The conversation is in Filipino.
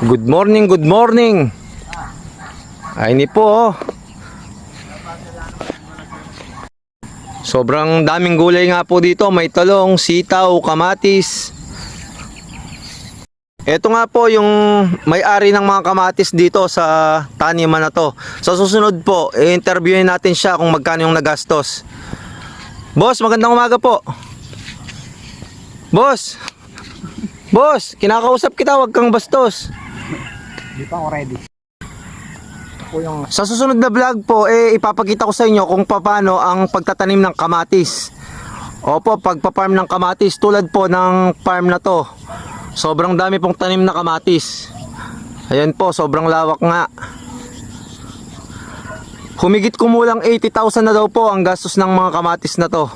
Good morning, good morning. Ay ni po. Sobrang daming gulay nga po dito. May talong, sitaw, kamatis. Ito nga po yung may-ari ng mga kamatis dito sa taniman na to. Sa susunod po, i-interviewin natin siya kung magkano yung nagastos. Boss, magandang umaga po. Boss! Boss, kinakausap kita, wag kang bastos. Hindi pa ako ready. Sa susunod na vlog po, ipapakita ko sa inyo kung paano ang pagtatanim ng kamatis. Opo, pagpa-farm ng kamatis tulad po ng farm na to. Sobrang dami pong tanim na kamatis. Ayan po, sobrang lawak nga. Humigit kumulang 80,000 na daw po ang gastos ng mga kamatis na to.